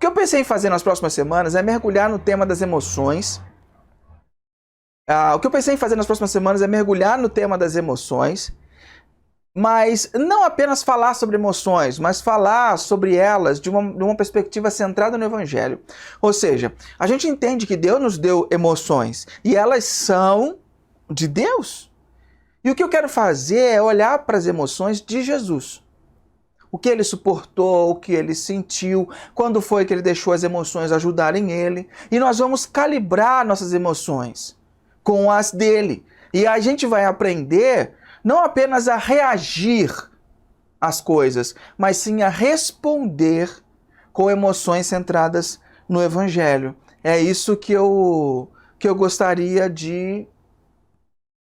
que eu pensei em fazer nas próximas semanas é mergulhar no tema das emoções. O que eu pensei em fazer nas próximas semanas é mergulhar no tema das emoções, mas não apenas falar sobre emoções, mas falar sobre elas de uma perspectiva centrada no Evangelho. Ou seja, a gente entende que Deus nos deu emoções e elas são de Deus. E o que eu quero fazer é olhar para as emoções de Jesus. O que ele suportou, o que ele sentiu, quando foi que ele deixou as emoções ajudarem ele. E nós vamos calibrar nossas emoções com as dele. E a gente vai aprender não apenas a reagir às coisas, mas sim a responder com emoções centradas no Evangelho. É isso que eu gostaria de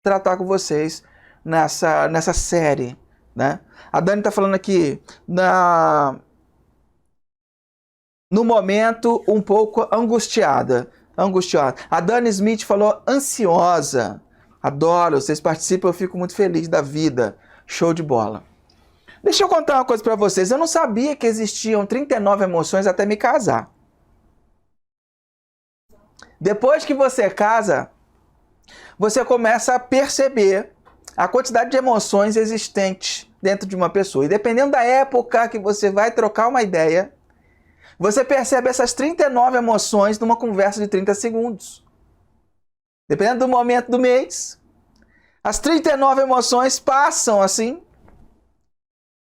tratar com vocês nessa série, né? A Dani está falando aqui no momento um pouco angustiada. A Dani Smith falou ansiosa. Adoro, vocês participam, eu fico muito feliz da vida. Show de bola. Deixa eu contar uma coisa para vocês. Eu não sabia que existiam 39 emoções até me casar. Depois que você casa, você começa a perceber a quantidade de emoções existentes dentro de uma pessoa. E dependendo da época que você vai trocar uma ideia, você percebe essas 39 emoções numa conversa de 30 segundos. Dependendo do momento do mês, as 39 emoções passam assim,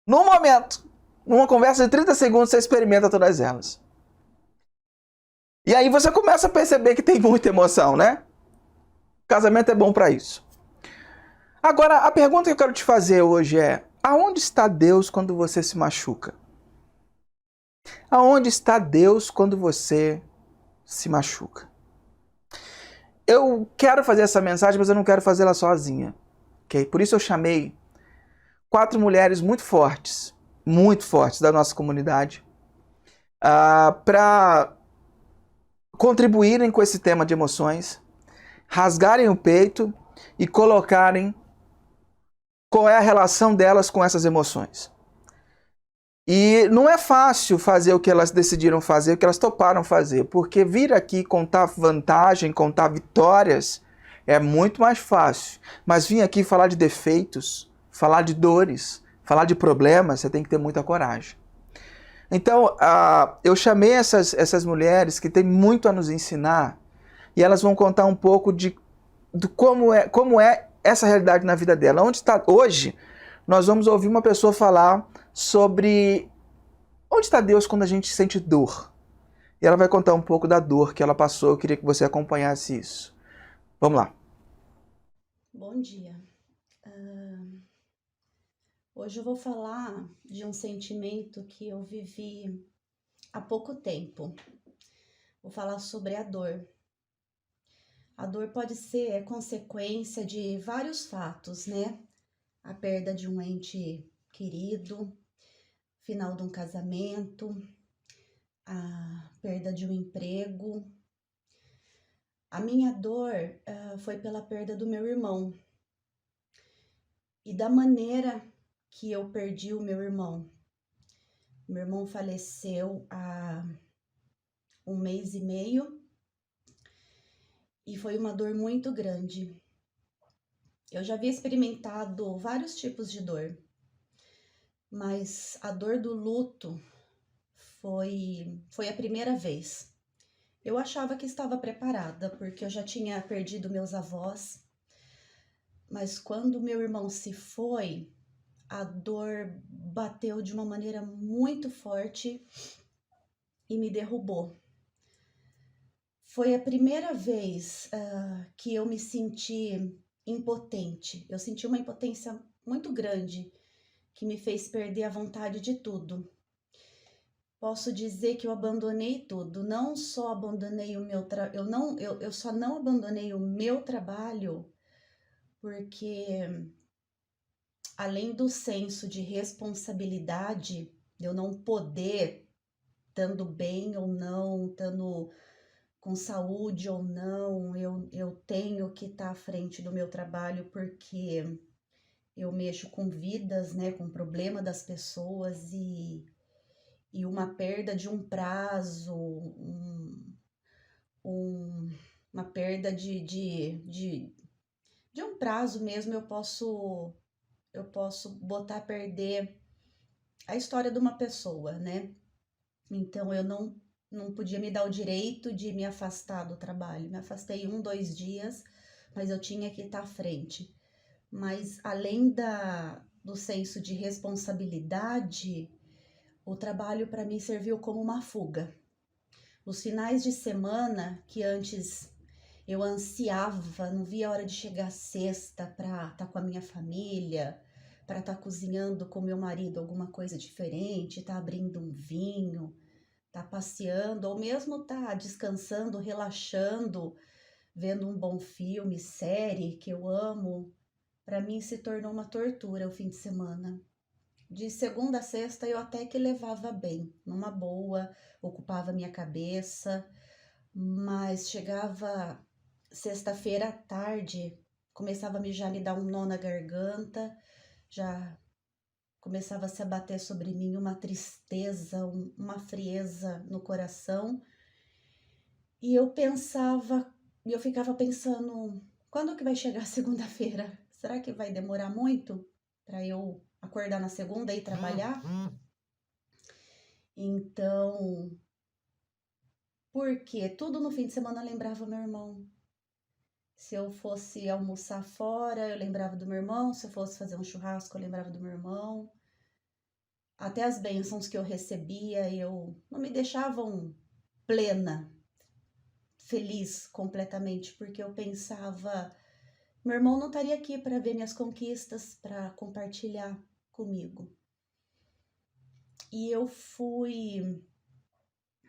num momento. Numa conversa de 30 segundos, você experimenta todas elas. E aí você começa a perceber que tem muita emoção, né? O casamento é bom para isso. Agora, a pergunta que eu quero te fazer hoje é: aonde está Deus quando você se machuca? Aonde está Deus quando você se machuca? Eu quero fazer essa mensagem, mas eu não quero fazê-la sozinha. Okay? Por isso eu chamei 4 mulheres muito fortes da nossa comunidade, para contribuírem com esse tema de emoções, rasgarem o peito e colocarem qual é a relação delas com essas emoções. E não é fácil fazer o que elas decidiram fazer, o que elas toparam fazer, porque vir aqui contar vantagem, contar vitórias, é muito mais fácil. Mas vir aqui falar de defeitos, falar de dores, falar de problemas, você tem que ter muita coragem. Então, eu chamei essas mulheres que têm muito a nos ensinar, e elas vão contar um pouco de como é essa realidade na vida dela. Onde está hoje? Nós vamos ouvir uma pessoa falar sobre onde está Deus quando a gente sente dor. E ela vai contar um pouco da dor que ela passou. Eu queria que você acompanhasse isso. Vamos lá. Bom dia. Hoje eu vou falar de um sentimento que eu vivi há pouco tempo. Vou falar sobre a dor. A dor pode ser consequência de vários fatos, né? A perda de um ente querido, final de um casamento, a perda de um emprego. A minha dor foi pela perda do meu irmão e da maneira que eu perdi o meu irmão. Meu irmão faleceu há 1 mês e meio e foi uma dor muito grande. Eu já havia experimentado vários tipos de dor, mas a dor do luto foi a primeira vez. Eu achava que estava preparada, porque eu já tinha perdido meus avós, mas quando meu irmão se foi, a dor bateu de uma maneira muito forte e me derrubou. Foi a primeira vez que eu me senti impotente. Eu senti uma impotência muito grande que me fez perder a vontade de tudo. Posso dizer que eu abandonei tudo. Não só abandonei o meu eu só não abandonei o meu trabalho porque, além do senso de responsabilidade, de eu não poder, estando bem ou não, estando com saúde ou não, eu tenho que estar à frente do meu trabalho porque eu mexo com vidas, né, com problema das pessoas e uma perda de um prazo, uma perda de um prazo mesmo, eu posso botar a perder a história de uma pessoa, né? Então eu não podia me dar o direito de me afastar do trabalho. Me afastei 2 dias, mas eu tinha que estar à frente. Mas além do senso de responsabilidade, o trabalho para mim serviu como uma fuga. Os finais de semana que antes eu ansiava, não via a hora de chegar sexta para estar com a minha família, para estar cozinhando com meu marido alguma coisa diferente, estar abrindo um vinho, estar passeando, ou mesmo estar descansando, relaxando, vendo um bom filme, série que eu amo. Para mim se tornou uma tortura o fim de semana. De segunda a sexta eu até que levava bem, numa boa, ocupava minha cabeça, mas chegava sexta-feira à tarde, começava já me dar um nó na garganta, já começava a se abater sobre mim uma tristeza, uma frieza no coração, e eu ficava pensando, quando que vai chegar segunda-feira? Será que vai demorar muito para eu acordar na segunda e ir trabalhar? Então, porque tudo no fim de semana lembrava meu irmão. Se eu fosse almoçar fora, eu lembrava do meu irmão. Se eu fosse fazer um churrasco, eu lembrava do meu irmão. Até as bênçãos que eu recebia, eu não me deixavam plena, feliz completamente, porque eu pensava, meu irmão não estaria aqui para ver minhas conquistas, para compartilhar comigo. E eu fui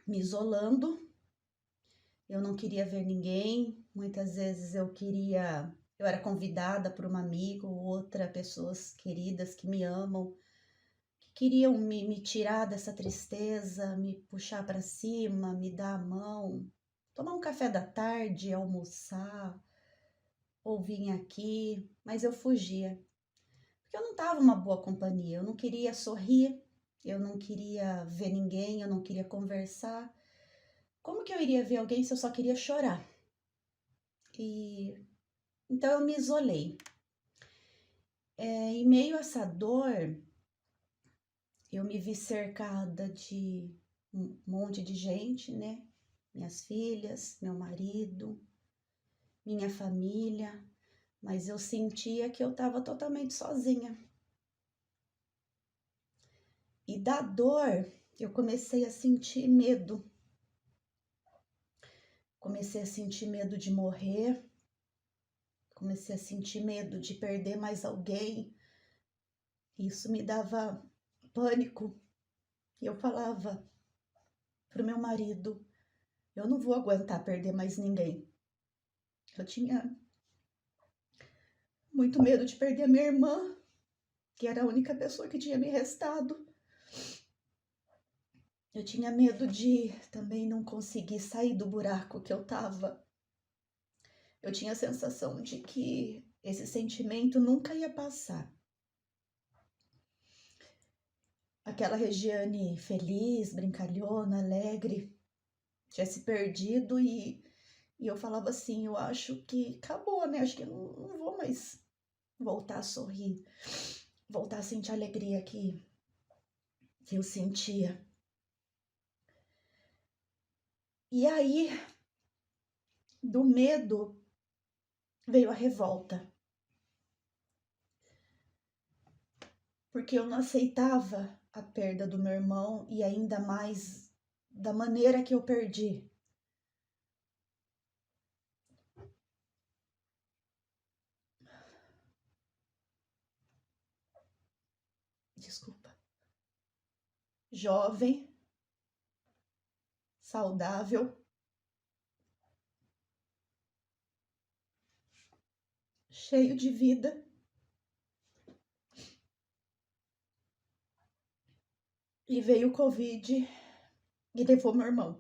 me isolando. Eu não queria ver ninguém. Muitas vezes eu era convidada por um amigo ou outra, pessoas queridas que me amam, que queriam me tirar dessa tristeza, me puxar para cima, me dar a mão, tomar um café da tarde, almoçar, ou vir aqui, mas eu fugia. Porque eu não estava uma boa companhia, eu não queria sorrir, eu não queria ver ninguém, eu não queria conversar. Como que eu iria ver alguém se eu só queria chorar? E então eu me isolei. Em meio a essa dor, eu me vi cercada de um monte de gente, né? Minhas filhas, meu marido, minha família, mas eu sentia que eu estava totalmente sozinha. E da dor, eu comecei a sentir medo. Comecei a sentir medo de morrer, comecei a sentir medo de perder mais alguém. Isso me dava pânico. E eu falava pro meu marido, eu não vou aguentar perder mais ninguém. Eu tinha muito medo de perder a minha irmã, que era a única pessoa que tinha me restado. Eu tinha medo de também não conseguir sair do buraco que eu tava. Eu tinha a sensação de que esse sentimento nunca ia passar. Aquela Regiane feliz, brincalhona, alegre, tinha se perdido e eu falava assim, eu acho que acabou, né? Acho que eu não vou mais voltar a sorrir, voltar a sentir a alegria que eu sentia. E aí, do medo, veio a revolta. Porque eu não aceitava a perda do meu irmão e ainda mais da maneira que eu perdi. Desculpa. Jovem, saudável, cheio de vida. E veio o Covid e levou meu irmão.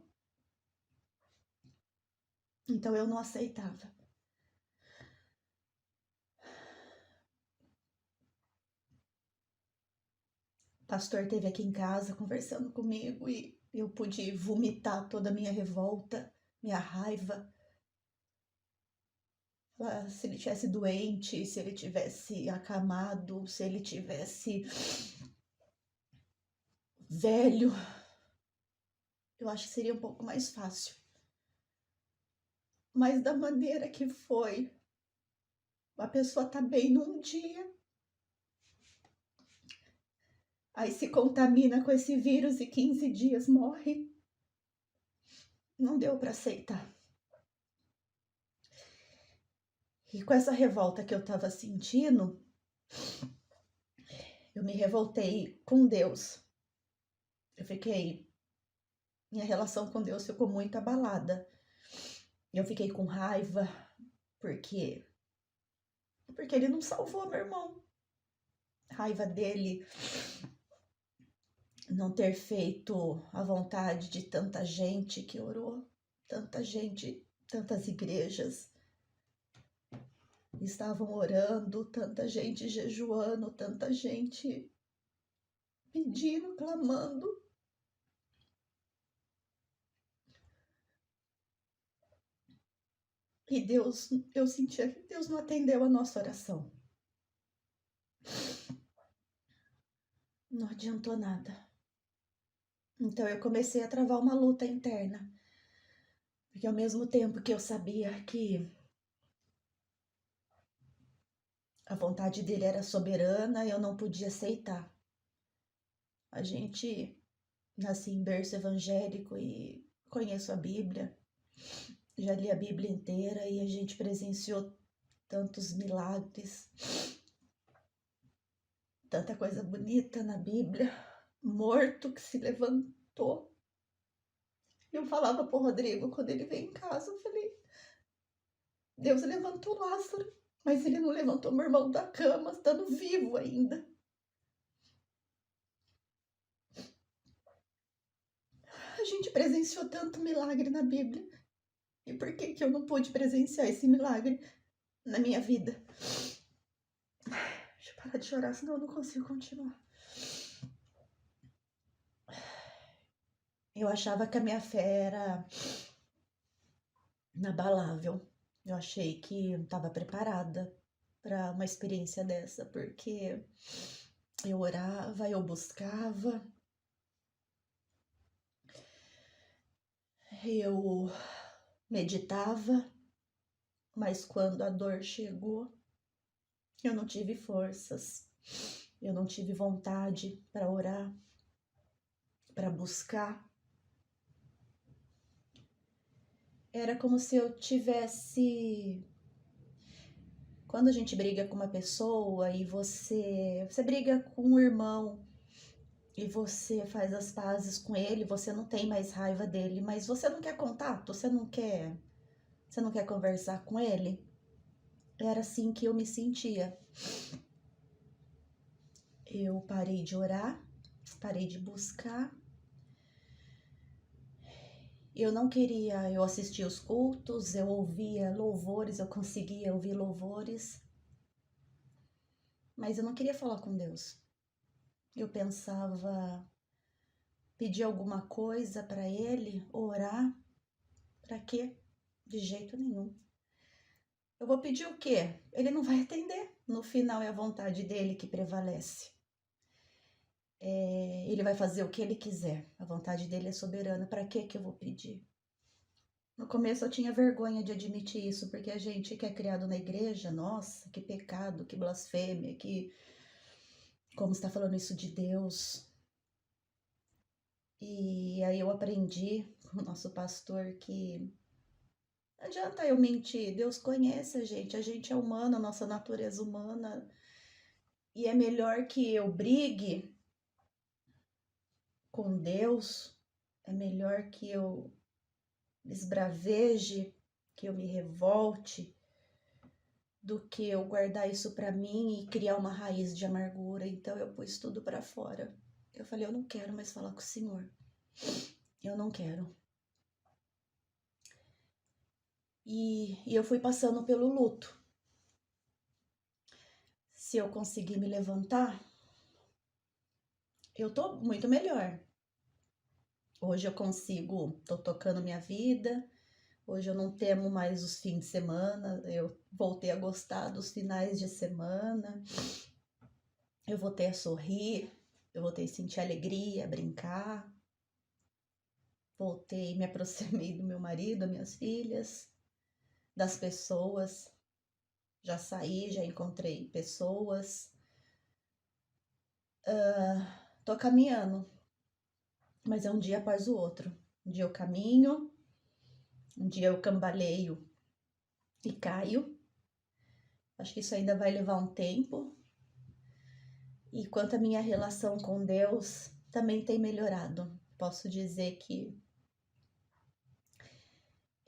Então eu não aceitava. pastor esteve aqui em casa conversando comigo e eu pude vomitar toda a minha revolta, minha raiva. Se ele tivesse doente, se ele tivesse acamado, se ele tivesse velho, eu acho que seria um pouco mais fácil. Mas da maneira que foi, a pessoa tá bem num dia, aí se contamina com esse vírus e 15 dias morre. Não deu para aceitar. E com essa revolta que eu tava sentindo, eu me revoltei com Deus. Minha relação com Deus ficou muito abalada. Eu fiquei com raiva, porque ele não salvou meu irmão. Raiva dele não ter feito a vontade de tanta gente que orou, tanta gente, tantas igrejas estavam orando, tanta gente jejuando, tanta gente pedindo, clamando. E Deus, eu sentia que Deus não atendeu a nossa oração. Não adiantou nada. Então eu comecei a travar uma luta interna. Porque ao mesmo tempo que eu sabia que a vontade dele era soberana, eu não podia aceitar. A gente nasci em berço evangélico e conheço a Bíblia. Já li a Bíblia inteira e a gente presenciou tantos milagres, tanta coisa bonita na Bíblia, morto que se levantou. Eu falava pro Rodrigo, quando ele veio em casa, eu falei, Deus levantou Lázaro, mas ele não levantou meu irmão da cama, estando vivo ainda. A gente presenciou tanto milagre na Bíblia. E por que eu não pude presenciar esse milagre na minha vida? Deixa eu parar de chorar, senão eu não consigo continuar. Eu achava que a minha fé era inabalável. Eu achei que eu estava preparada para uma experiência dessa, porque eu orava, eu buscava, eu meditava, mas quando a dor chegou, eu não tive forças, eu não tive vontade para orar, para buscar. Era como se eu tivesse... Quando a gente briga com uma pessoa e você briga com um irmão e você faz as pazes com ele, você não tem mais raiva dele, mas você não quer contato, você não quer conversar com ele. Era assim que eu me sentia. Eu parei de orar, parei de buscar. Eu não queria, eu assistia os cultos, eu ouvia louvores, eu conseguia ouvir louvores, mas eu não queria falar com Deus. Eu pensava, pedir alguma coisa para ele, orar, para quê? De jeito nenhum. Eu vou pedir o quê? Ele não vai atender. No final é a vontade dele que prevalece. Ele vai fazer o que ele quiser. A vontade dele é soberana. Para que eu vou pedir? No começo eu tinha vergonha de admitir isso, porque a gente que é criado na igreja, nossa, que pecado, que blasfêmia, que... Como está falando isso de Deus? E aí eu aprendi com o nosso pastor que não adianta eu mentir, Deus conhece a gente é humano, a nossa natureza humana, e é melhor que eu brigue com Deus, é melhor que eu esbraveje, que eu me revolte, do que eu guardar isso pra mim e criar uma raiz de amargura. Então eu pus tudo pra fora. Eu falei, eu não quero mais falar com o Senhor. Eu não quero. E eu fui passando pelo luto. Se eu conseguir me levantar, eu tô muito melhor. Hoje eu consigo, tô tocando minha vida. Hoje eu não temo mais os fins de semana. Eu voltei a gostar dos finais de semana. Eu voltei a sorrir. Eu voltei a sentir alegria, a brincar. Voltei, me aproximei do meu marido, das minhas filhas, das pessoas. Já saí, já encontrei pessoas. Tô caminhando, mas é um dia após o outro. Um dia eu caminho, um dia eu cambaleio e caio. Acho que isso ainda vai levar um tempo. E quanto à minha relação com Deus, também tem melhorado. Posso dizer que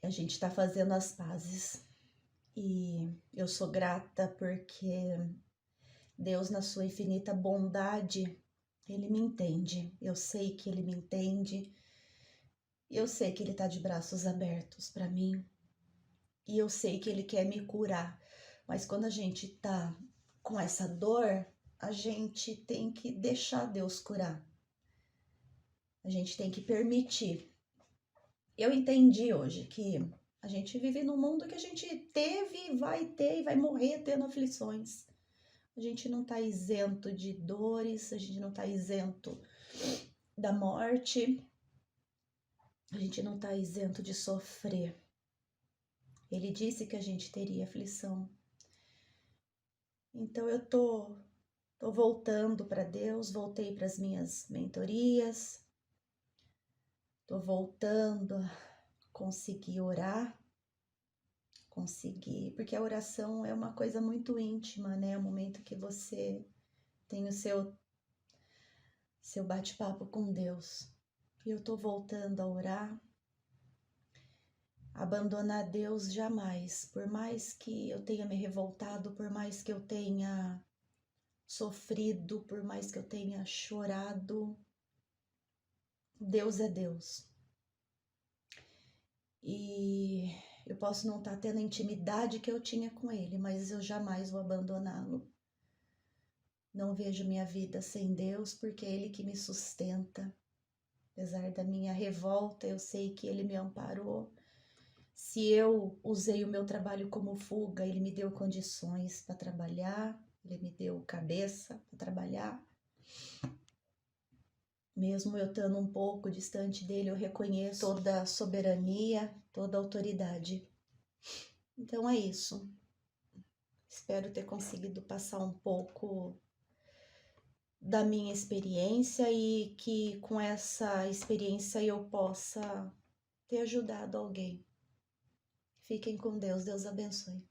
a gente está fazendo as pazes. E eu sou grata porque Deus, na sua infinita bondade, Ele me entende. Eu sei que Ele me entende. Eu sei que Ele está de braços abertos para mim. E eu sei que Ele quer me curar. Mas quando a gente tá com essa dor, a gente tem que deixar Deus curar. A gente tem que permitir. Eu entendi hoje que a gente vive num mundo que a gente teve, vai ter e vai morrer tendo aflições. A gente não tá isento de dores, a gente não tá isento da morte, a gente não tá isento de sofrer. Ele disse que a gente teria aflição. Então eu tô voltando para Deus, voltei para as minhas mentorias, tô voltando a conseguir orar, porque a oração é uma coisa muito íntima, né? É o momento que você tem o seu bate-papo com Deus. E eu tô voltando a orar. Abandonar Deus jamais, por mais que eu tenha me revoltado, por mais que eu tenha sofrido, por mais que eu tenha chorado, Deus é Deus. E eu posso não estar tendo a intimidade que eu tinha com Ele, mas eu jamais vou abandoná-lo. Não vejo minha vida sem Deus, porque é Ele que me sustenta. Apesar da minha revolta, eu sei que Ele me amparou. Se eu usei o meu trabalho como fuga, Ele me deu condições para trabalhar, Ele me deu cabeça para trabalhar. Mesmo eu estando um pouco distante dele, eu reconheço toda a soberania, toda a autoridade. Então é isso. Espero ter conseguido passar um pouco da minha experiência e que com essa experiência eu possa ter ajudado alguém. Fiquem com Deus, Deus abençoe.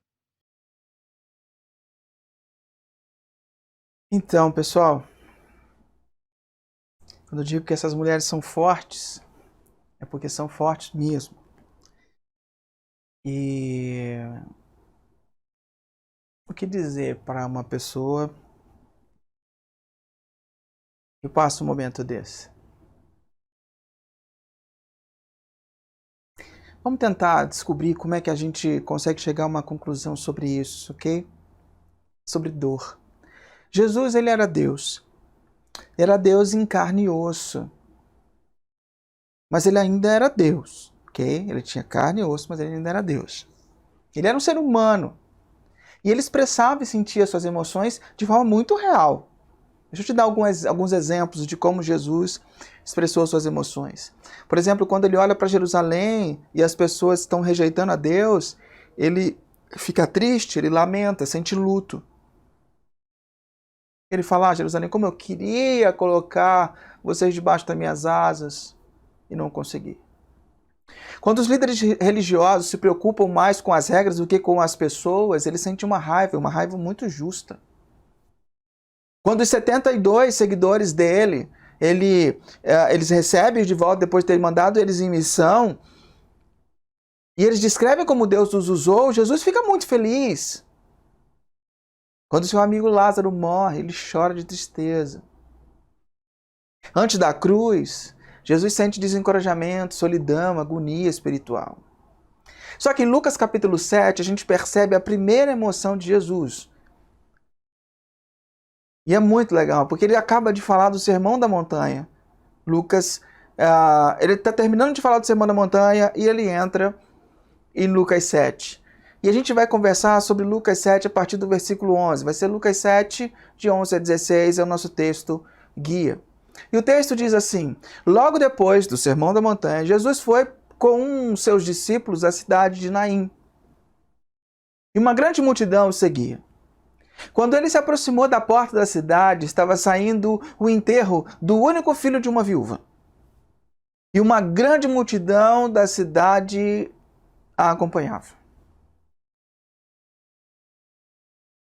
Então, pessoal, quando eu digo que essas mulheres são fortes, é porque são fortes mesmo. E o que dizer para uma pessoa que passa um momento desse? Vamos tentar descobrir como é que a gente consegue chegar a uma conclusão sobre isso, ok? Sobre dor. Jesus, ele era Deus. Era Deus em carne e osso. Mas ele ainda era Deus, ok? Ele tinha carne e osso, mas ele ainda era Deus. Ele era um ser humano. E ele expressava e sentia suas emoções de forma muito real. Deixa eu te dar alguns exemplos de como Jesus expressou suas emoções. Por exemplo, quando ele olha para Jerusalém e as pessoas estão rejeitando a Deus, ele fica triste, ele lamenta, sente luto. Ele fala, Jerusalém, como eu queria colocar vocês debaixo das minhas asas e não consegui. Quando os líderes religiosos se preocupam mais com as regras do que com as pessoas, eles sentem uma raiva muito justa. Quando os 72 seguidores dele, eles recebem de volta depois de terem mandado eles em missão, e eles descrevem como Deus os usou, Jesus fica muito feliz. Quando seu amigo Lázaro morre, ele chora de tristeza. Antes da cruz, Jesus sente desencorajamento, solidão, agonia espiritual. Só que em Lucas capítulo 7, a gente percebe a primeira emoção de Jesus. E é muito legal, porque ele acaba de falar do Sermão da Montanha. Lucas, ele está terminando de falar do Sermão da Montanha e ele entra em Lucas 7. E a gente vai conversar sobre Lucas 7 a partir do versículo 11. Vai ser Lucas 7, de 11 a 16, é o nosso texto guia. E o texto diz assim: logo depois do Sermão da Montanha, Jesus foi com seus discípulos à cidade de Naim. E uma grande multidão o seguia. Quando ele se aproximou da porta da cidade, estava saindo o enterro do único filho de uma viúva. E uma grande multidão da cidade a acompanhava.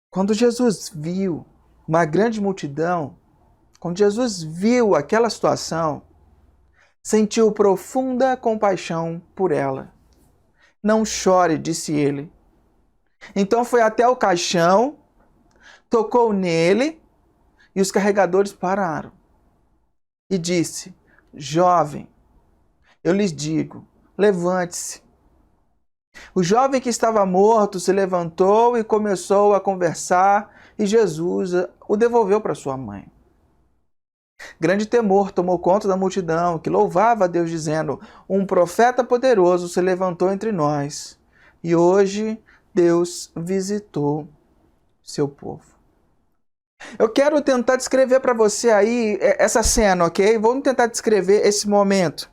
Quando Jesus viu uma grande multidão, quando Jesus viu aquela situação, sentiu profunda compaixão por ela. Não chore, disse ele. Então foi até o caixão, tocou nele e os carregadores pararam. E disse: jovem, eu lhes digo, levante-se. O jovem que estava morto se levantou e começou a conversar, e Jesus o devolveu para sua mãe. Grande temor tomou conta da multidão, que louvava a Deus, dizendo: um profeta poderoso se levantou entre nós, e hoje Deus visitou seu povo. Eu quero tentar descrever para você aí essa cena, ok? Vamos tentar descrever esse momento.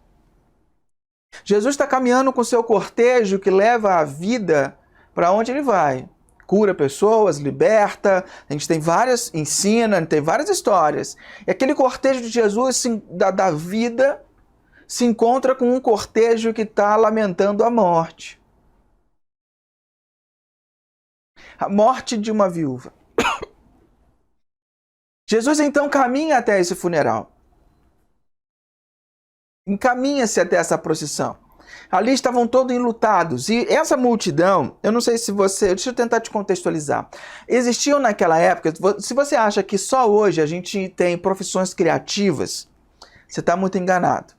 Jesus está caminhando com seu cortejo que leva a vida para onde ele vai. Cura pessoas, liberta, a gente tem várias, ensina, tem várias histórias. E aquele cortejo de Jesus da vida se encontra com um cortejo que está lamentando a morte. A morte de uma viúva. Jesus então caminha até esse funeral. Encaminha-se até essa procissão. Ali estavam todos enlutados. E essa multidão, eu não sei se você... Deixa eu tentar te contextualizar. Existiam naquela época... Se você acha que só hoje a gente tem profissões criativas, você está muito enganado.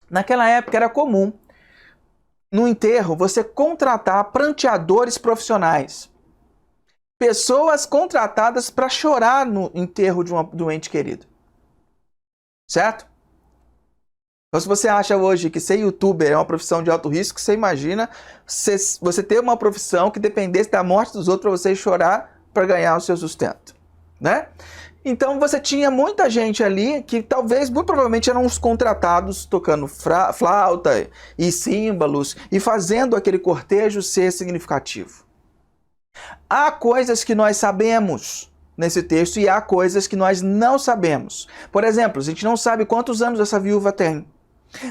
Naquela época era comum, no enterro, você contratar pranteadores profissionais. Pessoas contratadas para chorar no enterro de um ente querido. Certo? Então, se você acha hoje que ser youtuber é uma profissão de alto risco, você imagina você ter uma profissão que dependesse da morte dos outros para você chorar para ganhar o seu sustento, né? Então você tinha muita gente ali que talvez, muito provavelmente, eram os contratados tocando flauta e símbolos e fazendo aquele cortejo ser significativo. Há coisas que nós sabemos nesse texto e há coisas que nós não sabemos. Por exemplo, a gente não sabe quantos anos essa viúva tem.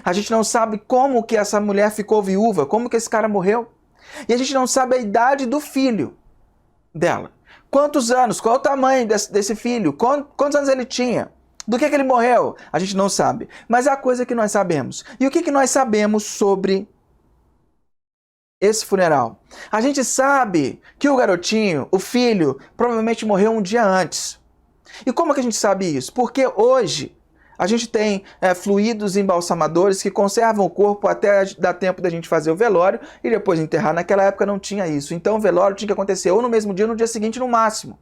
A gente não sabe como que essa mulher ficou viúva, como que esse cara morreu. E a gente não sabe a idade do filho dela. Quantos anos, qual o tamanho desse filho, quantos anos ele tinha, do que ele morreu, a gente não sabe. Mas há coisa que nós sabemos. E o que nós sabemos sobre esse funeral? A gente sabe que o garotinho, o filho, provavelmente morreu um dia antes. E como que a gente sabe isso? Porque hoje a gente tem fluidos embalsamadores que conservam o corpo até dar tempo da gente fazer o velório e depois enterrar. Naquela época não tinha isso. Então o velório tinha que acontecer ou no mesmo dia ou no dia seguinte no máximo.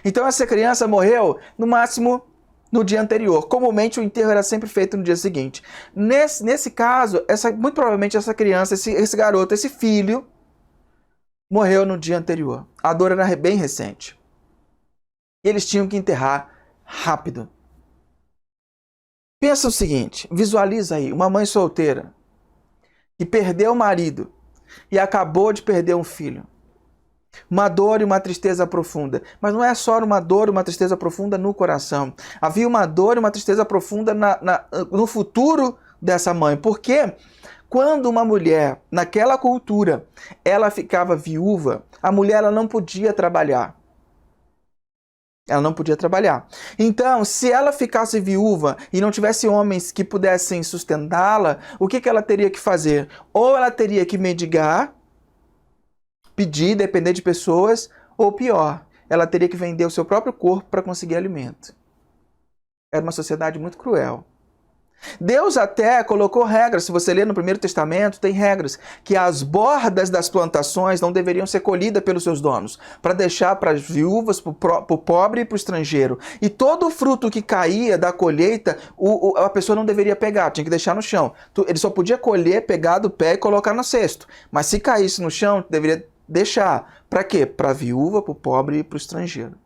Então essa criança morreu no máximo no dia anterior. Comumente o enterro era sempre feito no dia seguinte. Nesse caso, muito provavelmente essa criança, esse garoto, esse filho, morreu no dia anterior. A dor era bem recente. E eles tinham que enterrar rápido. Pensa o seguinte, visualiza aí, uma mãe solteira que perdeu o marido e acabou de perder um filho. Uma dor e uma tristeza profunda. Mas não é só uma dor e uma tristeza profunda no coração. Havia uma dor e uma tristeza profunda no futuro dessa mãe. Porque quando uma mulher, naquela cultura, ela ficava viúva, a mulher ela não podia trabalhar. Ela não podia trabalhar. Então, se ela ficasse viúva e não tivesse homens que pudessem sustentá-la, o que ela teria que fazer? Ou ela teria que mendigar, pedir, depender de pessoas, ou pior, ela teria que vender o seu próprio corpo para conseguir alimento. Era uma sociedade muito cruel. Deus até colocou regras, se você ler no Primeiro Testamento, tem regras, que as bordas das plantações não deveriam ser colhidas pelos seus donos, para deixar para as viúvas, para o pobre e para o estrangeiro. E todo o fruto que caía da colheita, a pessoa não deveria pegar, tinha que deixar no chão. Ele só podia colher, pegar do pé e colocar no cesto. Mas se caísse no chão, deveria deixar. Para quê? Para a viúva, para o pobre e para o estrangeiro.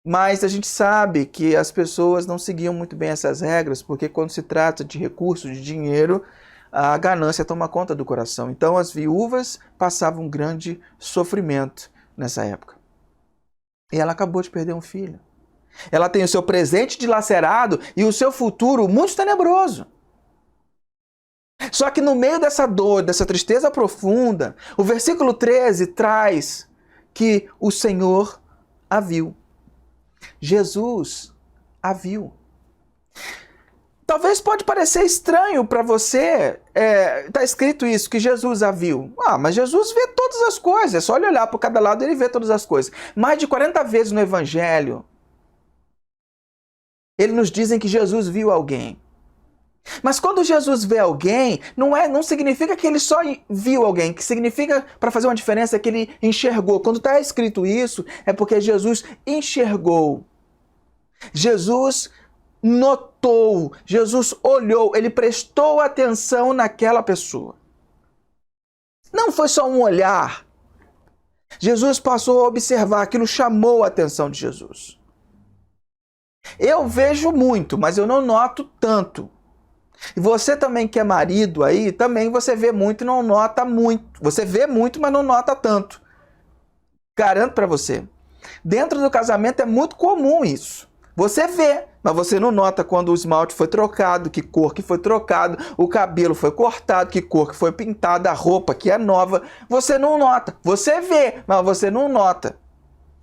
Mas a gente sabe que as pessoas não seguiam muito bem essas regras, porque quando se trata de recursos, de dinheiro, a ganância toma conta do coração. Então as viúvas passavam um grande sofrimento nessa época. E ela acabou de perder um filho. Ela tem o seu presente dilacerado e o seu futuro muito tenebroso. Só que no meio dessa dor, dessa tristeza profunda, o versículo 13 traz que o Senhor a viu. Jesus a viu. Talvez pode parecer estranho para você, tá escrito isso, que Jesus a viu. Mas Jesus vê todas as coisas, é só ele olhar para cada lado e ele vê todas as coisas. Mais de 40 vezes no Evangelho, eles nos dizem que Jesus viu alguém. Mas quando Jesus vê alguém, não significa que ele só viu alguém, que significa, para fazer uma diferença, é que ele enxergou. Quando está escrito isso, é porque Jesus enxergou. Jesus notou, Jesus olhou, ele prestou atenção naquela pessoa. Não foi só um olhar. Jesus passou a observar, aquilo chamou a atenção de Jesus. Eu vejo muito, mas eu não noto tanto. E você também que é marido aí, também você vê muito e não nota muito. Você vê muito, mas não nota tanto. Garanto para você. Dentro do casamento é muito comum isso. Você vê, mas você não nota quando o esmalte foi trocado, que cor que foi trocado, o cabelo foi cortado, que cor que foi pintada, a roupa que é nova. Você não nota. Você vê, mas você não nota.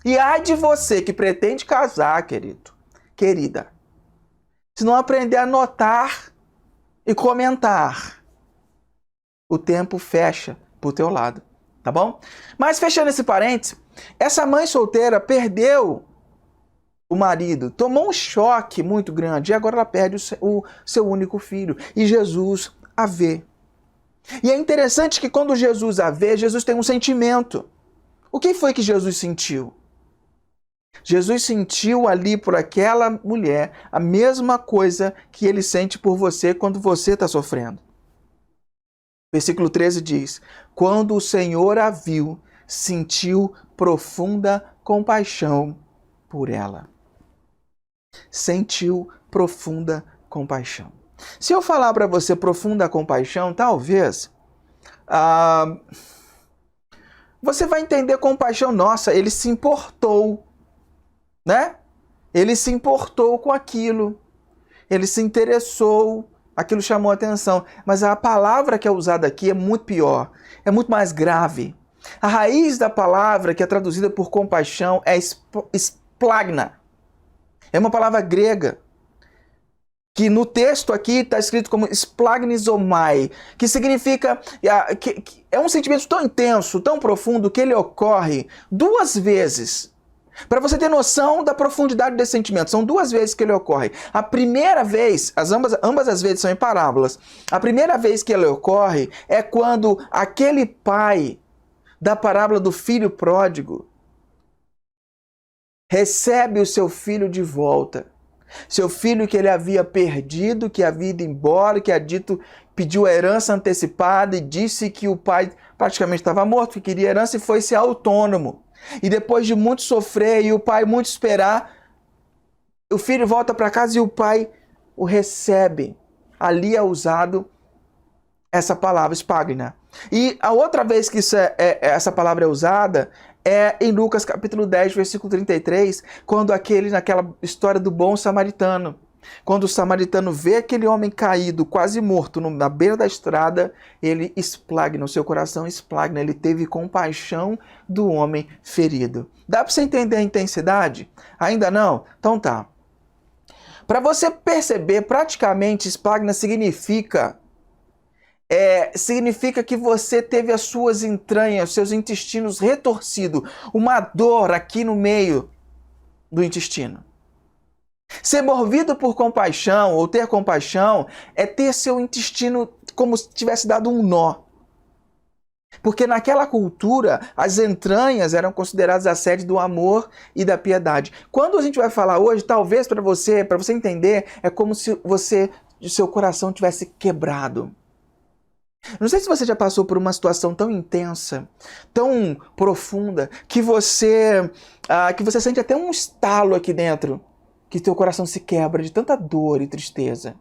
E ai de você que pretende casar, querido, querida, se não aprender a notar e comentar, o tempo fecha pro teu lado, tá bom? Mas fechando esse parênteses, essa mãe solteira perdeu o marido, tomou um choque muito grande e agora ela perde o seu único filho. E Jesus a vê. E é interessante que quando Jesus a vê, Jesus tem um sentimento. O que foi que Jesus sentiu? Jesus sentiu ali por aquela mulher a mesma coisa que ele sente por você quando você está sofrendo. Versículo 13 diz: quando o Senhor a viu, sentiu profunda compaixão por ela. Sentiu profunda compaixão. Se eu falar para você profunda compaixão, talvez você vai entender compaixão. Nossa, ele se importou, né? Ele se importou com aquilo. Ele se interessou. Aquilo chamou a atenção. Mas a palavra que é usada aqui é muito pior. É muito mais grave. A raiz da palavra, que é traduzida por compaixão, é splagna. É uma palavra grega, que no texto aqui está escrito como splagnizomai, que significa que é um sentimento tão intenso, tão profundo, que ele ocorre 2 vezes. Para você ter noção da profundidade desse sentimento, são 2 vezes que ele ocorre. A primeira vez, ambas as vezes são em parábolas, a primeira vez que ele ocorre é quando aquele pai da parábola do filho pródigo recebe o seu filho de volta. Seu filho que ele havia perdido, que havia ido embora, que pediu a herança antecipada e disse que o pai praticamente estava morto, que queria herança e foi ser autônomo. E depois de muito sofrer e o pai muito esperar, o filho volta para casa e o pai o recebe. Ali é usado essa palavra, spagna. E a outra vez que essa palavra é usada é em Lucas capítulo 10, versículo 33, quando naquela história do bom samaritano. Quando o samaritano vê aquele homem caído, quase morto, na beira da estrada, ele splagna, o seu coração splagna, ele teve compaixão do homem ferido. Dá para você entender a intensidade? Ainda não? Então tá. Para você perceber, praticamente, splagna significa que você teve as suas entranhas, seus intestinos retorcidos, uma dor aqui no meio do intestino. Ser movido por compaixão ou ter compaixão é ter seu intestino como se tivesse dado um nó. Porque naquela cultura, as entranhas eram consideradas a sede do amor e da piedade. Quando a gente vai falar hoje, talvez para você entender, é como se seu coração tivesse quebrado. Não sei se você já passou por uma situação tão intensa, tão profunda, que você sente até um estalo aqui dentro, que teu coração se quebra de tanta dor e tristeza.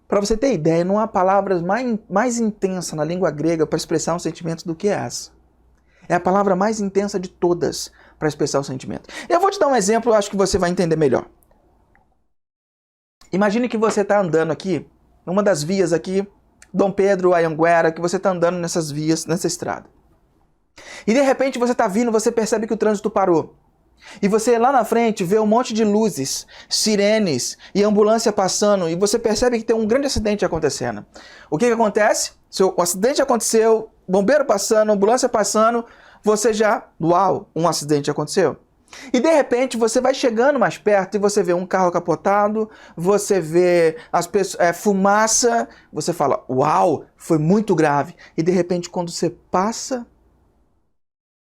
Para você ter ideia, não há palavras mais intensa na língua grega para expressar um sentimento do que essa. É a palavra mais intensa de todas para expressar o sentimento. Eu vou te dar um exemplo, eu acho que você vai entender melhor. Imagine que você está andando aqui, numa das vias aqui, Dom Pedro, Anhanguera, que você está andando nessas vias, nessa estrada. E de repente você está vindo, você percebe que o trânsito parou. E você lá na frente vê um monte de luzes, sirenes e ambulância passando, e você percebe que tem um grande acidente acontecendo. O que acontece? O acidente aconteceu, bombeiro passando, ambulância passando, você já, uau, um acidente aconteceu. E de repente você vai chegando mais perto e você vê um carro capotado, você vê fumaça, você fala, uau, foi muito grave. E de repente quando você passa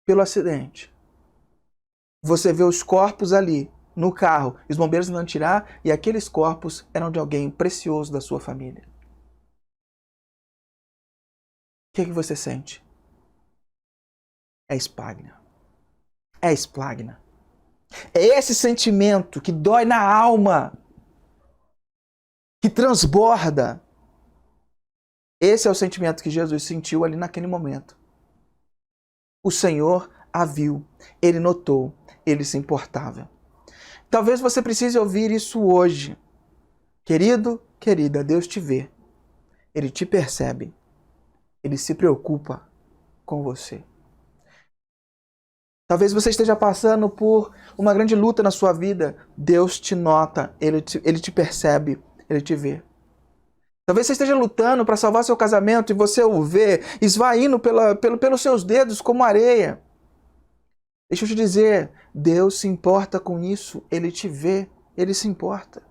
pelo acidente, você vê os corpos ali no carro, os bombeiros vão tirar e aqueles corpos eram de alguém precioso da sua família. O que você sente? É espagna. É esplagna. É esse sentimento que dói na alma, que transborda. Esse é o sentimento que Jesus sentiu ali naquele momento. O Senhor a viu, Ele notou, Ele se importava. Talvez você precise ouvir isso hoje. Querido, querida, Deus te vê. Ele te percebe. Ele se preocupa com você. Talvez você esteja passando por uma grande luta na sua vida. Deus te nota, Ele te percebe, Ele te vê. Talvez você esteja lutando para salvar seu casamento e você o vê esvaindo pelos seus dedos como areia. Deixa eu te dizer, Deus se importa com isso, Ele te vê, Ele se importa.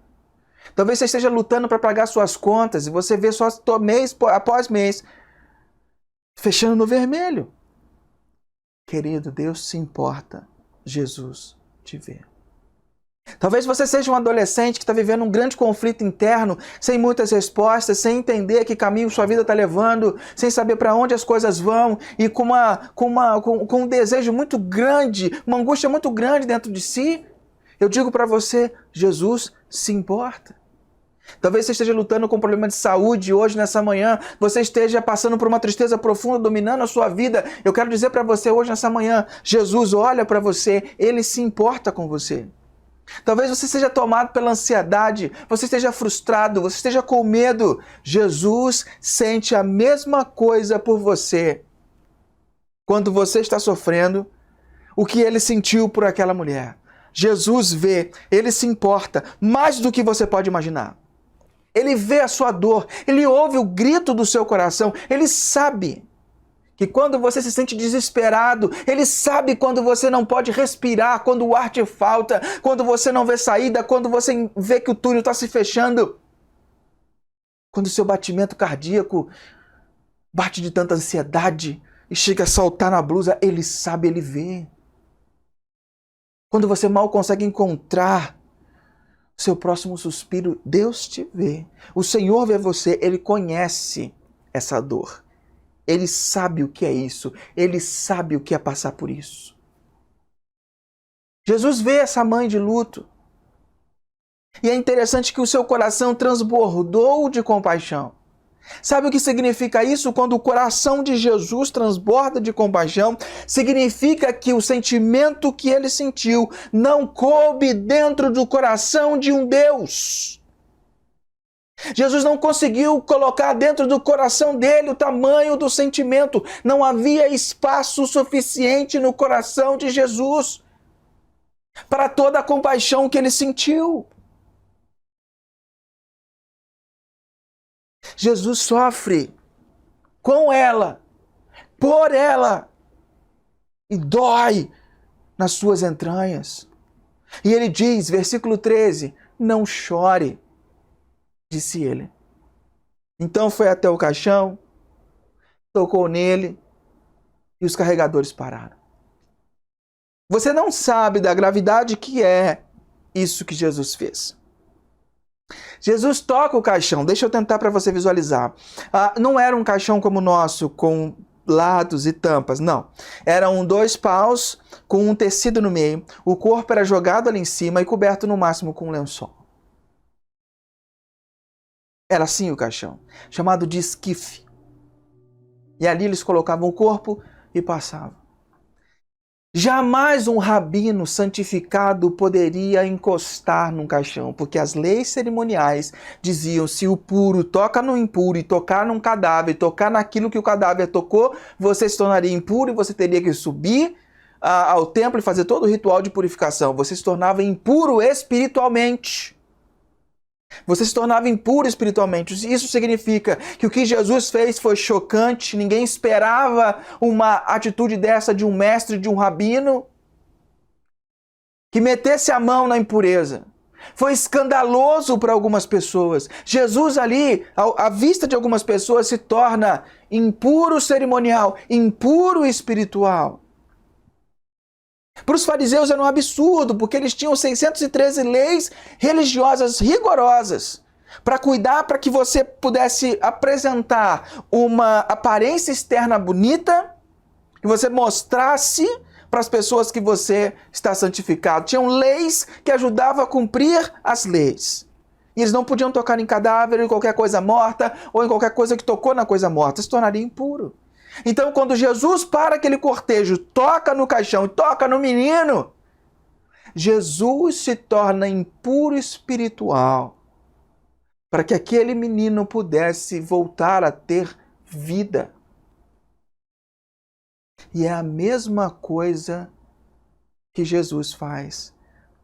Talvez você esteja lutando para pagar suas contas e você vê só mês após mês fechando no vermelho. Querido, Deus se importa, Jesus te vê. Talvez você seja um adolescente que está vivendo um grande conflito interno, sem muitas respostas, sem entender que caminho sua vida está levando, sem saber para onde as coisas vão e com um desejo muito grande, uma angústia muito grande dentro de si. Eu digo para você, Jesus se importa. Talvez você esteja lutando com um problema de saúde hoje, nessa manhã, você esteja passando por uma tristeza profunda dominando a sua vida. Eu quero dizer para você hoje, nessa manhã, Jesus olha para você, Ele se importa com você. Talvez você seja tomado pela ansiedade, você esteja frustrado, você esteja com medo. Jesus sente a mesma coisa por você. Quando você está sofrendo, o que Ele sentiu por aquela mulher. Jesus vê, Ele se importa mais do que você pode imaginar. Ele vê a sua dor, Ele ouve o grito do seu coração, Ele sabe que quando você se sente desesperado, Ele sabe quando você não pode respirar, quando o ar te falta, quando você não vê saída, quando você vê que o túnel está se fechando. Quando o seu batimento cardíaco bate de tanta ansiedade e chega a saltar na blusa, Ele sabe, Ele vê. Quando você mal consegue encontrar seu próximo suspiro, Deus te vê. O Senhor vê você, Ele conhece essa dor. Ele sabe o que é isso. Ele sabe o que é passar por isso. Jesus vê essa mãe de luto. E é interessante que o seu coração transbordou de compaixão. Sabe o que significa isso? Quando o coração de Jesus transborda de compaixão, significa que o sentimento que ele sentiu não coube dentro do coração de um Deus. Jesus não conseguiu colocar dentro do coração dele o tamanho do sentimento. Não havia espaço suficiente no coração de Jesus para toda a compaixão que ele sentiu. Jesus sofre com ela, por ela, e dói, nas suas entranhas. E ele diz, versículo 13, não chore, disse ele. Então foi até o caixão, tocou nele e os carregadores pararam. Você não sabe da gravidade que é isso que Jesus fez. Jesus toca o caixão, deixa eu tentar para você visualizar. Não era um caixão como o nosso, com lados e tampas, não. Eram 2 paus com um tecido no meio, o corpo era jogado ali em cima e coberto no máximo com um lençol. Era assim o caixão, chamado de esquife. E ali eles colocavam o corpo e passavam. Jamais um rabino santificado poderia encostar num caixão, porque as leis cerimoniais diziam: se o puro toca no impuro e tocar num cadáver, tocar naquilo que o cadáver tocou, você se tornaria impuro e você teria que subir ao templo e fazer todo o ritual de purificação. Você se tornava impuro espiritualmente. Você se tornava impuro espiritualmente. Isso significa que o que Jesus fez foi chocante. Ninguém esperava uma atitude dessa de um mestre, de um rabino, que metesse a mão na impureza. Foi escandaloso para algumas pessoas. Jesus ali, à vista de algumas pessoas, se torna impuro cerimonial, impuro espiritual. Para os fariseus era um absurdo, porque eles tinham 613 leis religiosas rigorosas para cuidar para que você pudesse apresentar uma aparência externa bonita, que você mostrasse para as pessoas que você está santificado. Tinham leis que ajudavam a cumprir as leis. E eles não podiam tocar em cadáver, em qualquer coisa morta, ou em qualquer coisa que tocou na coisa morta. Se tornaria impuro. Então, quando Jesus para aquele cortejo, toca no caixão e toca no menino, Jesus se torna impuro espiritual para que aquele menino pudesse voltar a ter vida. E é a mesma coisa que Jesus faz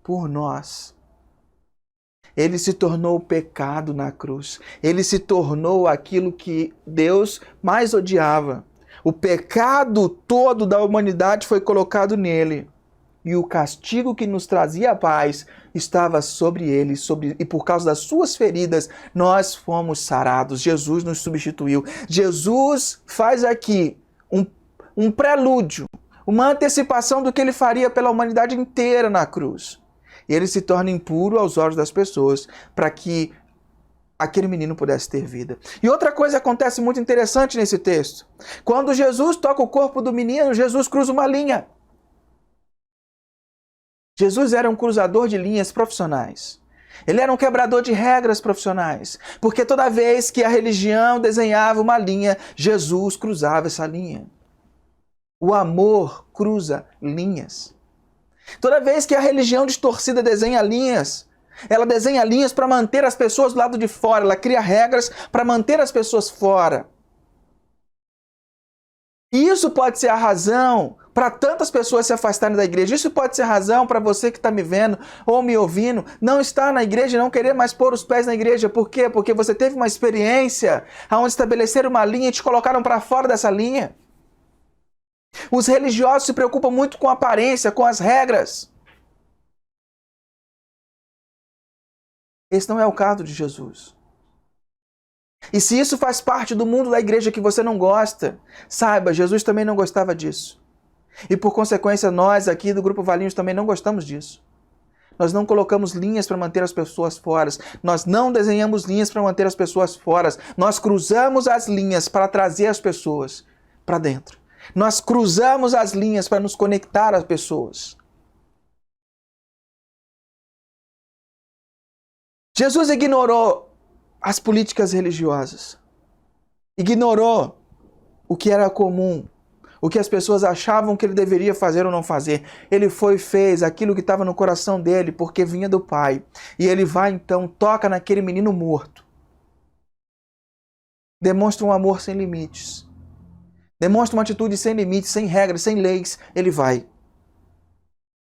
por nós. Ele se tornou pecado na cruz. Ele se tornou aquilo que Deus mais odiava. O pecado todo da humanidade foi colocado nele. E o castigo que nos trazia a paz estava sobre ele. E por causa das suas feridas, nós fomos sarados. Jesus nos substituiu. Jesus faz aqui um prelúdio, uma antecipação do que ele faria pela humanidade inteira na cruz. E ele se torna impuro aos olhos das pessoas para que aquele menino pudesse ter vida. E outra coisa acontece muito interessante nesse texto. Quando Jesus toca o corpo do menino, Jesus cruza uma linha. Jesus era um cruzador de linhas profissionais. Ele era um quebrador de regras profissionais. Porque toda vez que a religião desenhava uma linha, Jesus cruzava essa linha. O amor cruza linhas. Toda vez que a religião distorcida desenha linhas, ela desenha linhas para manter as pessoas do lado de fora. Ela cria regras para manter as pessoas fora. E isso pode ser a razão para tantas pessoas se afastarem da igreja. Isso pode ser a razão para você que está me vendo ou me ouvindo não estar na igreja e não querer mais pôr os pés na igreja. Por quê? Porque você teve uma experiência onde estabeleceram uma linha e te colocaram para fora dessa linha. Os religiosos se preocupam muito com a aparência, com as regras. Esse não é o caso de Jesus. E se isso faz parte do mundo da igreja que você não gosta, saiba, Jesus também não gostava disso. E por consequência, nós aqui do Grupo Valinhos também não gostamos disso. Nós não colocamos linhas para manter as pessoas fora. Nós não desenhamos linhas para manter as pessoas fora. Nós cruzamos as linhas para trazer as pessoas para dentro. Nós cruzamos as linhas para nos conectar às pessoas. Jesus ignorou as políticas religiosas. Ignorou o que era comum, o que as pessoas achavam que ele deveria fazer ou não fazer. Ele foi e fez aquilo que estava no coração dele, porque vinha do Pai. E ele vai então, toca naquele menino morto. Demonstra um amor sem limites. Demonstra uma atitude sem limites, sem regras, sem leis. Ele vai.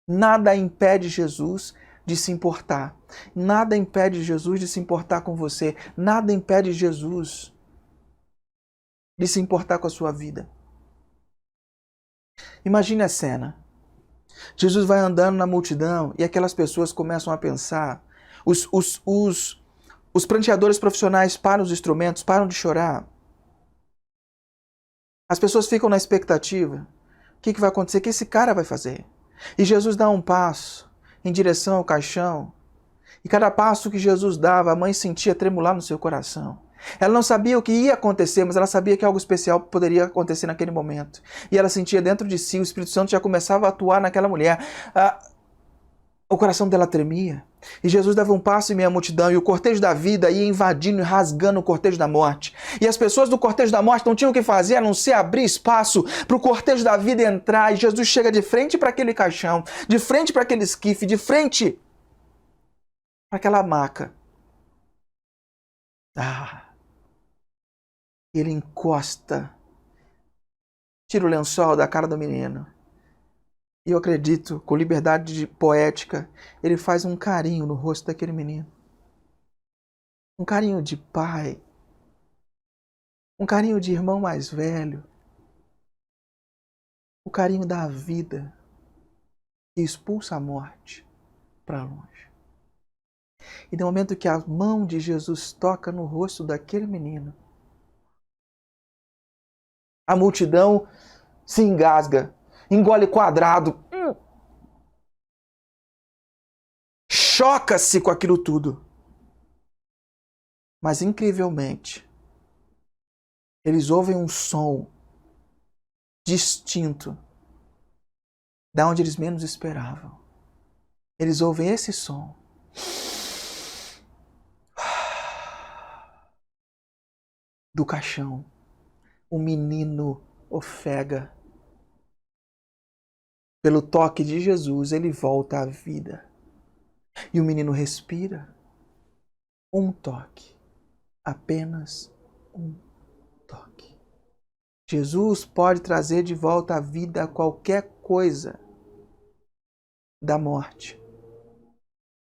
Nada impede Jesus de se importar. Nada impede Jesus de se importar com você. Nada impede Jesus de se importar com a sua vida. Imagine a cena. Jesus vai andando na multidão e aquelas pessoas começam a pensar. Os pranteadores profissionais param os instrumentos, param de chorar. As pessoas ficam na expectativa. O que vai acontecer? O que esse cara vai fazer? E Jesus dá um passo em direção ao caixão. E cada passo que Jesus dava, a mãe sentia tremular no seu coração. Ela não sabia o que ia acontecer, mas ela sabia que algo especial poderia acontecer naquele momento. E ela sentia dentro de si, o Espírito Santo já começava a atuar naquela mulher. O coração dela tremia. E Jesus dava um passo em meio à multidão e o cortejo da vida ia invadindo e rasgando o cortejo da morte. E as pessoas do cortejo da morte não tinham o que fazer a não ser abrir espaço para o cortejo da vida entrar. E Jesus chega de frente para aquele caixão, de frente para aquele esquife, de frente para aquela maca. Ele encosta, tira o lençol da cara do menino. E eu acredito, com liberdade poética, ele faz um carinho no rosto daquele menino. Um carinho de pai. Um carinho de irmão mais velho. O carinho da vida que expulsa a morte para longe. E no momento que a mão de Jesus toca no rosto daquele menino, a multidão se engasga, engole quadrado, choca-se com aquilo tudo. Mas incrivelmente, eles ouvem um som distinto da onde eles menos esperavam. Eles ouvem esse som. Do caixão. O menino ofega. Pelo toque de Jesus, ele volta à vida. E o menino respira. Um toque. Apenas um toque. Jesus pode trazer de volta à vida qualquer coisa da morte.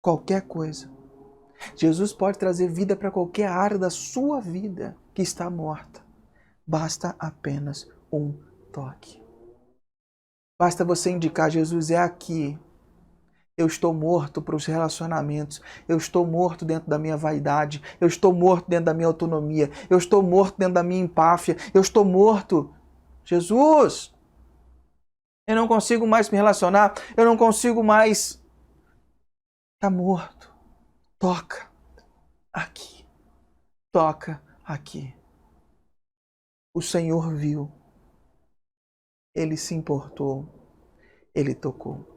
Qualquer coisa. Jesus pode trazer vida para qualquer área da sua vida que está morta. Basta apenas um toque. Basta você indicar, Jesus, é aqui. Eu estou morto para os relacionamentos. Eu estou morto dentro da minha vaidade. Eu estou morto dentro da minha autonomia. Eu estou morto dentro da minha empáfia. Eu estou morto. Jesus! Eu não consigo mais me relacionar. Eu não consigo mais... Está morto. Toca aqui. Toca aqui. O Senhor viu. Ele se importou. Ele tocou.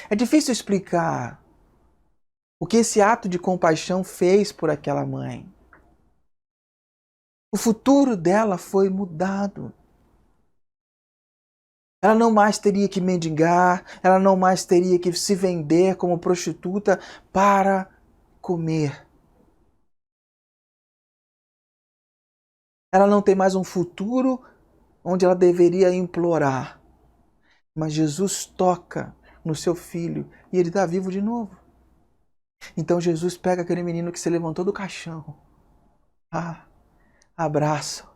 É difícil explicar o que esse ato de compaixão fez por aquela mãe. O futuro dela foi mudado. Ela não mais teria que mendigar, ela não mais teria que se vender como prostituta para comer. Ela não tem mais um futuro onde ela deveria implorar. Mas Jesus toca no seu filho e ele está vivo de novo. Então Jesus pega aquele menino que se levantou do caixão, abraça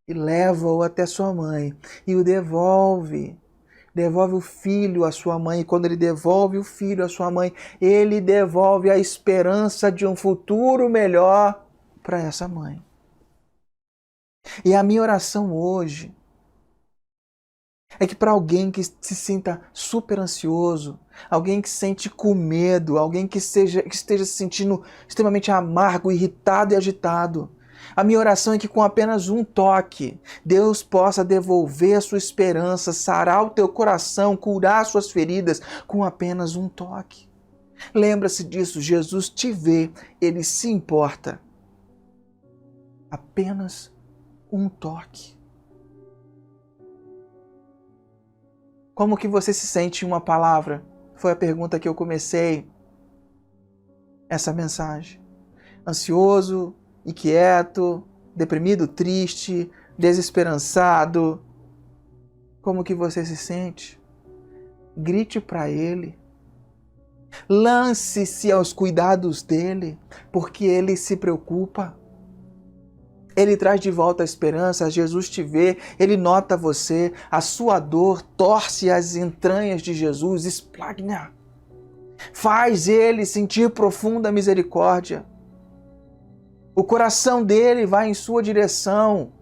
e leva-o até sua mãe e o devolve. Devolve o filho à sua mãe. E quando ele devolve o filho à sua mãe, ele devolve a esperança de um futuro melhor para essa mãe. E a minha oração hoje é que para alguém que se sinta super ansioso, alguém que sente com medo, alguém que esteja se sentindo extremamente amargo, irritado e agitado, a minha oração é que com apenas um toque, Deus possa devolver a sua esperança, sarar o teu coração, curar suas feridas com apenas um toque. Lembra-se disso, Jesus te vê, Ele se importa. Apenas um toque. Como que você se sente em uma palavra? Foi a pergunta que eu comecei essa mensagem. Ansioso, inquieto, deprimido, triste, desesperançado. Como que você se sente? Grite para Ele. Lance-se aos cuidados dEle, porque Ele se preocupa. Ele traz de volta a esperança, Jesus te vê, Ele nota você, a sua dor torce as entranhas de Jesus, esplagna. Faz Ele sentir profunda misericórdia. O coração dele vai em sua direção.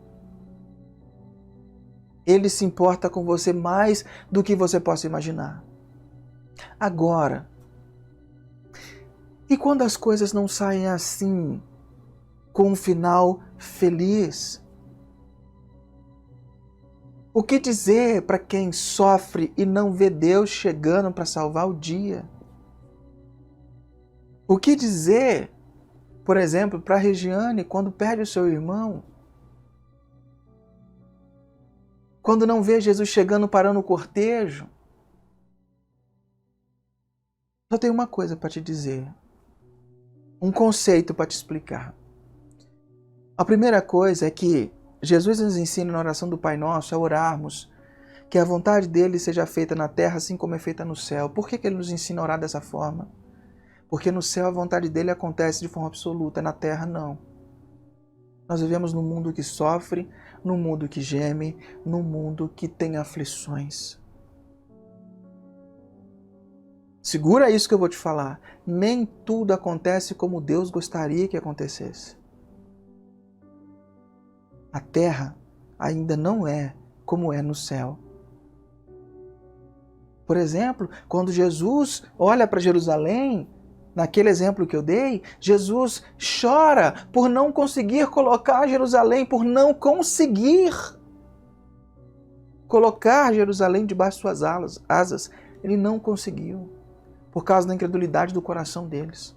Ele se importa com você mais do que você possa imaginar. Agora, e quando as coisas não saem assim, com um final feliz? O que dizer para quem sofre e não vê Deus chegando para salvar o dia? O que dizer, por exemplo, para a Regiane quando perde o seu irmão? Quando não vê Jesus chegando, parando o cortejo? Só tenho uma coisa para te dizer. Um conceito para te explicar. A primeira coisa é que Jesus nos ensina na oração do Pai Nosso a orarmos que a vontade dele seja feita na terra assim como é feita no céu. Por que ele nos ensina a orar dessa forma? Porque no céu a vontade dele acontece de forma absoluta, na terra não. Nós vivemos num mundo que sofre, num mundo que geme, num mundo que tem aflições. Segura isso que eu vou te falar. Nem tudo acontece como Deus gostaria que acontecesse. A terra ainda não é como é no céu. Por exemplo, quando Jesus olha para Jerusalém, naquele exemplo que eu dei, Jesus chora por não conseguir colocar Jerusalém, por não conseguir colocar Jerusalém debaixo de suas asas. Ele não conseguiu, por causa da incredulidade do coração deles.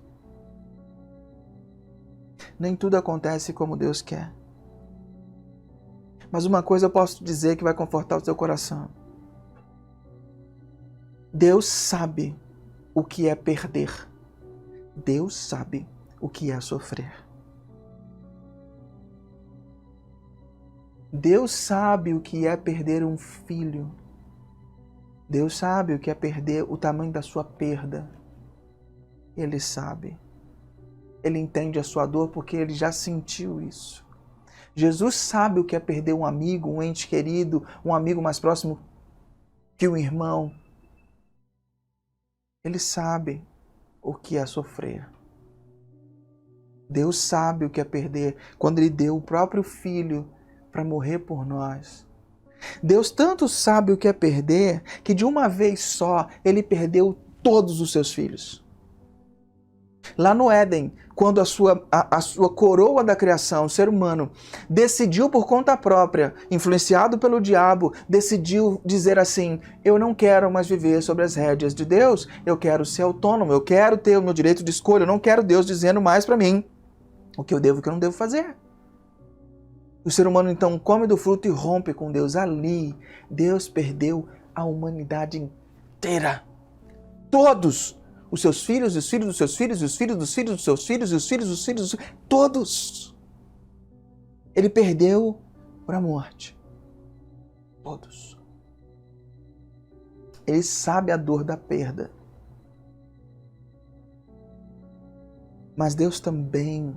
Nem tudo acontece como Deus quer. Mas uma coisa eu posso te dizer que vai confortar o seu coração. Deus sabe o que é perder. Deus sabe o que é sofrer. Deus sabe o que é perder um filho. Deus sabe o que é perder o tamanho da sua perda. Ele sabe. Ele entende a sua dor porque ele já sentiu isso. Jesus sabe o que é perder um amigo, um ente querido, um amigo mais próximo que um irmão. Ele sabe o que é sofrer. Deus sabe o que é perder quando Ele deu o próprio Filho para morrer por nós. Deus tanto sabe o que é perder que de uma vez só Ele perdeu todos os seus filhos. Lá no Éden, quando a sua coroa da criação, o ser humano, decidiu por conta própria, influenciado pelo diabo, decidiu dizer assim: eu não quero mais viver sobre as rédeas de Deus, eu quero ser autônomo, eu quero ter o meu direito de escolha, eu não quero Deus dizendo mais para mim o que eu devo e o que eu não devo fazer. O ser humano então come do fruto e rompe com Deus. Ali, Deus perdeu a humanidade inteira. Todos. Os seus filhos, os filhos dos seus filhos, os filhos dos filhos dos seus filhos, e os filhos dos filhos dos filhos, todos. Ele perdeu para a morte. Todos. Ele sabe a dor da perda. Mas Deus também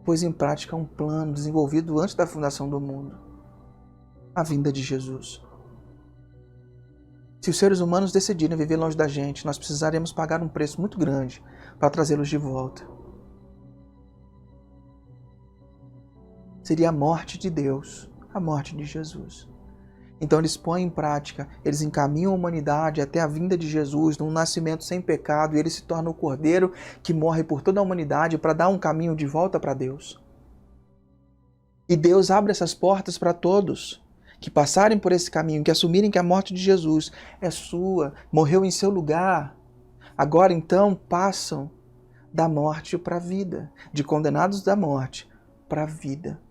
pôs em prática um plano desenvolvido antes da fundação do mundo. A vinda de Jesus. Se os seres humanos decidirem viver longe da gente, nós precisaremos pagar um preço muito grande para trazê-los de volta. Seria a morte de Deus, a morte de Jesus. Então eles põem em prática, eles encaminham a humanidade até a vinda de Jesus, num nascimento sem pecado, e ele se torna o Cordeiro que morre por toda a humanidade para dar um caminho de volta para Deus. E Deus abre essas portas para todos que passarem por esse caminho, que assumirem que a morte de Jesus é sua, morreu em seu lugar. Agora então passam da morte para a vida, de condenados da morte para a vida.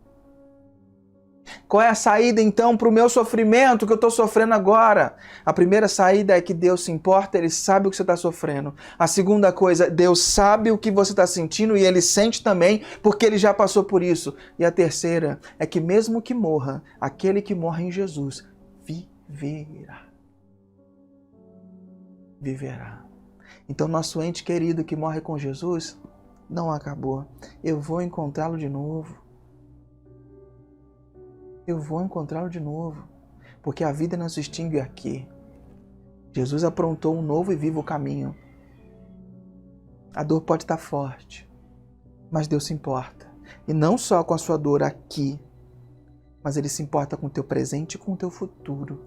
Qual é a saída então para o meu sofrimento que eu estou sofrendo agora? A primeira saída é que Deus se importa, Ele sabe o que você está sofrendo. A segunda coisa, Deus sabe o que você está sentindo e Ele sente também porque Ele já passou por isso. E a terceira é que mesmo que morra, aquele que morre em Jesus viverá. Viverá. Então nosso ente querido que morre com Jesus não acabou. Eu vou encontrá-lo de novo. Eu vou encontrá-lo de novo. Porque a vida não se extingue aqui. Jesus aprontou um novo e vivo caminho. A dor pode estar forte, mas Deus se importa. E não só com a sua dor aqui, mas Ele se importa com o teu presente e com o teu futuro.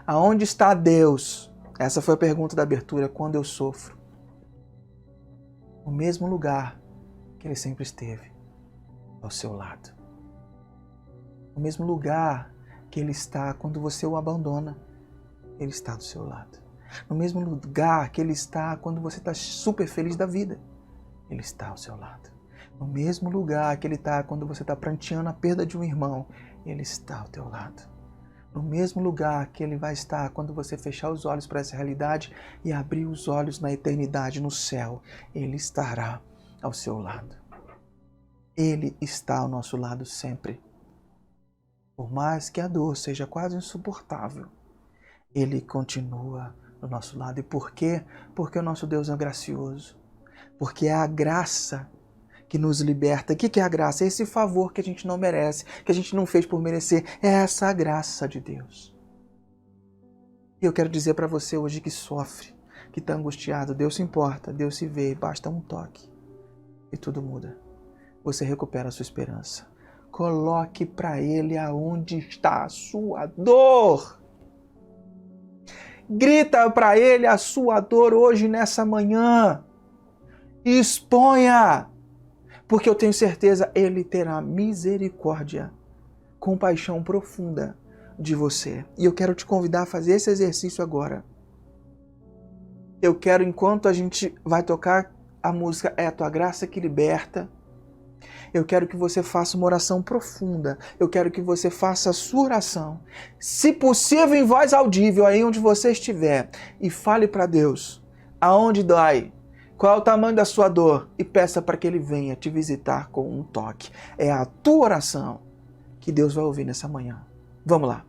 Aonde está Deus? Essa foi a pergunta da abertura, quando eu sofro. No mesmo lugar que Ele sempre esteve, ao seu lado. No mesmo lugar que Ele está quando você o abandona, Ele está do seu lado. No mesmo lugar que Ele está quando você está super feliz da vida, Ele está ao seu lado. No mesmo lugar que Ele está quando você está pranteando a perda de um irmão, Ele está ao teu lado. No mesmo lugar que Ele vai estar quando você fechar os olhos para essa realidade e abrir os olhos na eternidade, no céu, Ele estará ao seu lado. Ele está ao nosso lado sempre. Por mais que a dor seja quase insuportável, Ele continua do nosso lado. E por quê? Porque o nosso Deus é gracioso. Porque é a graça que nos liberta. O que é a graça? É esse favor que a gente não merece, que a gente não fez por merecer. É essa graça de Deus. E eu quero dizer para você hoje que sofre, que está angustiado, Deus se importa, Deus se vê, basta um toque e tudo muda. Você recupera a sua esperança. Coloque para Ele aonde está a sua dor. Grita para Ele a sua dor hoje, nessa manhã. Exponha. Porque eu tenho certeza, Ele terá misericórdia, compaixão profunda de você. E eu quero te convidar a fazer esse exercício agora. Eu quero, enquanto a gente vai tocar a música É a Tua Graça que Liberta, eu quero que você faça uma oração profunda. Eu quero que você faça a sua oração, se possível em voz audível, aí onde você estiver, e fale para Deus aonde dói, qual é o tamanho da sua dor, e peça para que Ele venha te visitar com um toque. É a tua oração que Deus vai ouvir nessa manhã. Vamos lá.